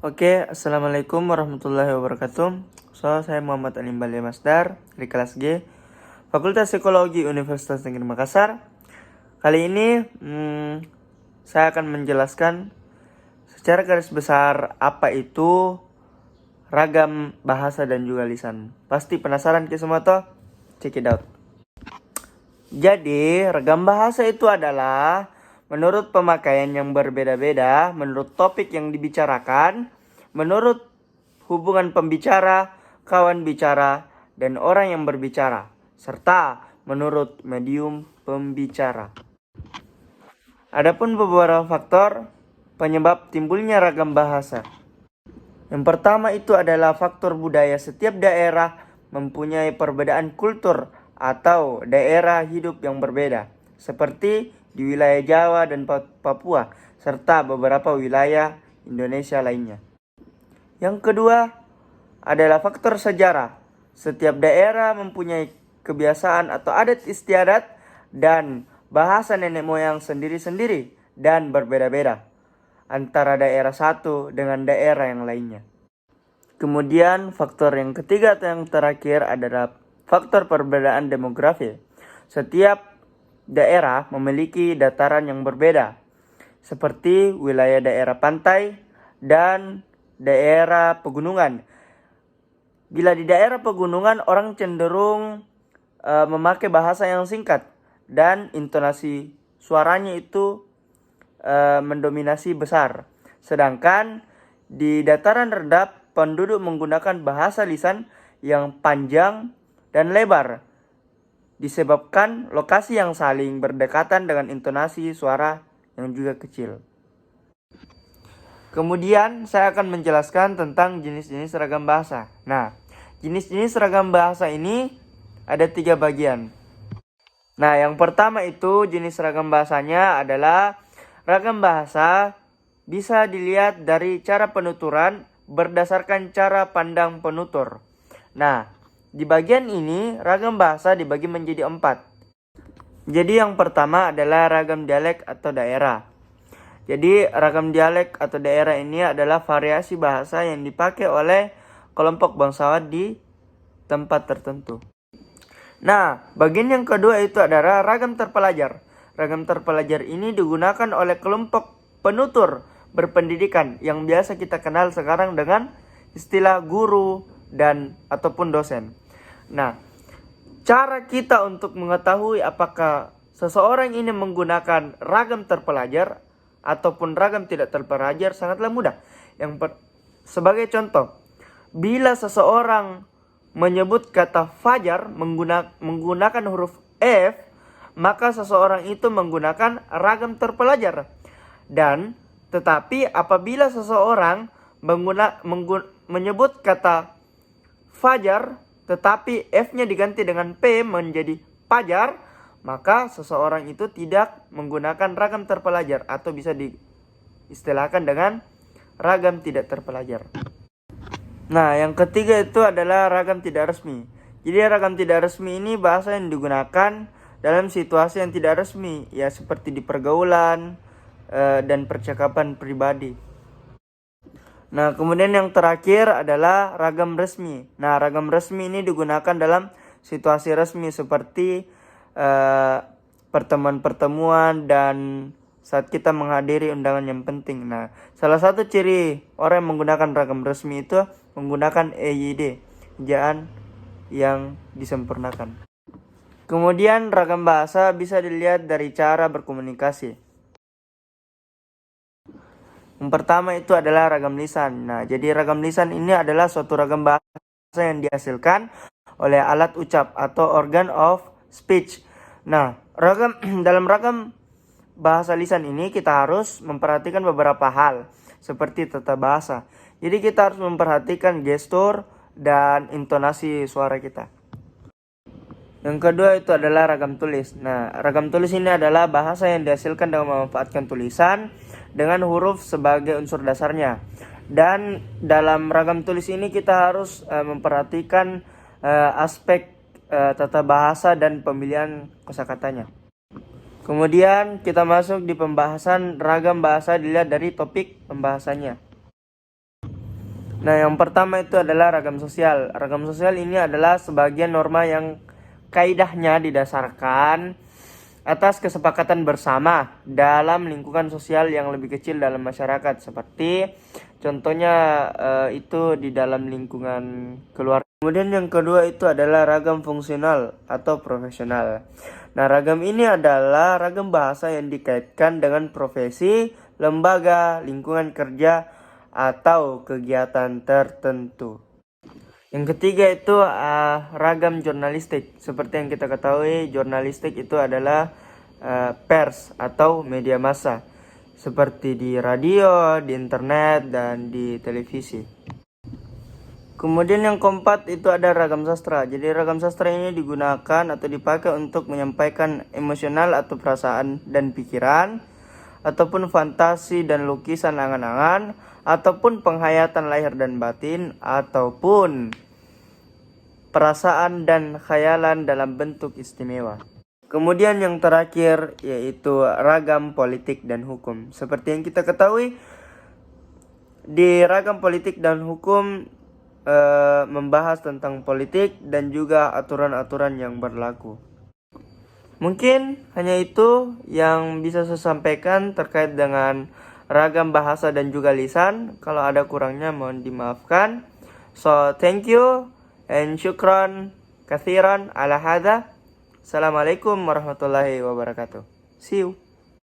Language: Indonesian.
Assalamualaikum warahmatullahi wabarakatuh. Saya Muhammad Alim Bali Masdar dari kelas G, Fakultas Psikologi Universitas Negeri Makassar. Kali ini saya akan menjelaskan secara garis besar apa itu ragam bahasa dan juga lisan. Pasti penasaran ke semua toh? Check it out. Jadi, ragam bahasa itu adalah menurut pemakaian yang berbeda-beda, menurut topik yang dibicarakan, menurut hubungan pembicara, kawan bicara, dan orang yang berbicara, serta menurut medium pembicara. Adapun beberapa faktor penyebab timbulnya ragam bahasa. Yang pertama itu adalah faktor budaya. Setiap daerah mempunyai perbedaan kultur atau daerah hidup yang berbeda, seperti di wilayah Jawa dan Papua, serta beberapa wilayah Indonesia lainnya. Yang kedua adalah faktor sejarah. Setiap daerah mempunyai kebiasaan atau adat istiadat dan bahasa nenek moyang sendiri-sendiri dan berbeda-beda antara daerah satu dengan daerah yang lainnya. Kemudian faktor yang ketiga atau yang terakhir adalah faktor perbedaan demografi. Setiap daerah memiliki dataran yang berbeda, seperti wilayah daerah pantai dan daerah pegunungan. Bila di daerah pegunungan, orang cenderung memakai bahasa yang singkat dan intonasi suaranya itu mendominasi besar. Sedangkan di dataran rendah, penduduk menggunakan bahasa lisan yang panjang dan lebar, disebabkan lokasi yang saling berdekatan dengan intonasi suara yang juga kecil. Kemudian saya akan menjelaskan tentang jenis-jenis ragam bahasa. Nah, jenis-jenis ragam bahasa ini ada 3 bagian. Nah, yang pertama itu jenis ragam bahasanya adalah ragam bahasa bisa dilihat dari cara penuturan berdasarkan cara pandang penutur. Nah, di bagian ini ragam bahasa dibagi menjadi 4. Jadi yang pertama adalah ragam dialek atau daerah. Jadi ragam dialek atau daerah ini adalah variasi bahasa yang dipakai oleh kelompok bangsawan di tempat tertentu. Nah, bagian yang kedua itu adalah ragam terpelajar. Ragam terpelajar ini digunakan oleh kelompok penutur berpendidikan yang biasa kita kenal sekarang dengan istilah guru dan ataupun dosen. Nah, cara kita untuk mengetahui apakah seseorang ini menggunakan ragam terpelajar ataupun ragam tidak terpelajar sangatlah mudah. Sebagai contoh, bila seseorang menyebut kata fajar menggunakan huruf F, maka seseorang itu menggunakan ragam terpelajar. Dan tetapi apabila seseorang menyebut kata fajar tetapi F-nya diganti dengan P menjadi pajar, maka seseorang itu tidak menggunakan ragam terpelajar atau bisa diistilahkan dengan ragam tidak terpelajar. Nah, yang ketiga itu adalah ragam tidak resmi. Jadi ragam tidak resmi ini bahasa yang digunakan dalam situasi yang tidak resmi, ya seperti di pergaulan dan percakapan pribadi. Nah, kemudian yang terakhir adalah ragam resmi. Nah, ragam resmi ini digunakan dalam situasi resmi seperti pertemuan-pertemuan dan saat kita menghadiri undangan yang penting. Nah, salah satu ciri orang yang menggunakan ragam resmi itu menggunakan EYD, ejaan yang disempurnakan. Kemudian ragam bahasa bisa dilihat dari cara berkomunikasi. Yang pertama itu adalah ragam lisan. Nah, jadi ragam lisan ini adalah suatu ragam bahasa yang dihasilkan oleh alat ucap atau organ of speech. Nah, dalam ragam bahasa lisan ini kita harus memperhatikan beberapa hal seperti tata bahasa. Jadi kita harus memperhatikan gestur dan intonasi suara kita. Yang kedua itu adalah ragam tulis. Nah, ragam tulis ini adalah bahasa yang dihasilkan dengan memanfaatkan tulisan dengan huruf sebagai unsur dasarnya. Dan dalam ragam tulis ini kita harus memperhatikan aspek tata bahasa dan pemilihan kosakatanya. Kemudian kita masuk di pembahasan ragam bahasa dilihat dari topik pembahasannya. Nah, yang pertama itu adalah ragam sosial. Ragam sosial ini adalah sebagian norma yang kaidahnya didasarkan atas kesepakatan bersama dalam lingkungan sosial yang lebih kecil dalam masyarakat, seperti contohnya itu di dalam lingkungan keluarga. Kemudian yang kedua itu adalah ragam fungsional atau profesional. Nah, ragam ini adalah ragam bahasa yang dikaitkan dengan profesi, lembaga, lingkungan kerja, atau kegiatan tertentu. Yang ketiga itu ragam jurnalistik. Seperti yang kita ketahui, jurnalistik itu adalah pers atau media massa, seperti di radio, di internet, dan di televisi. Kemudian yang keempat itu ada ragam sastra. Jadi ragam sastra ini digunakan atau dipakai untuk menyampaikan emosional atau perasaan dan pikiran, ataupun fantasi dan lukisan angan-angan, ataupun penghayatan lahir dan batin, ataupun perasaan dan khayalan dalam bentuk istimewa. Kemudian yang terakhir yaitu ragam politik dan hukum. Seperti yang kita ketahui, di ragam politik dan hukum membahas tentang politik dan juga aturan-aturan yang berlaku. Mungkin hanya itu yang bisa saya sampaikan terkait dengan ragam bahasa dan juga lisan. Kalau ada kurangnya mohon dimaafkan. So, thank you and syukran kathiran ala hadha. Assalamualaikum warahmatullahi wabarakatuh. See you.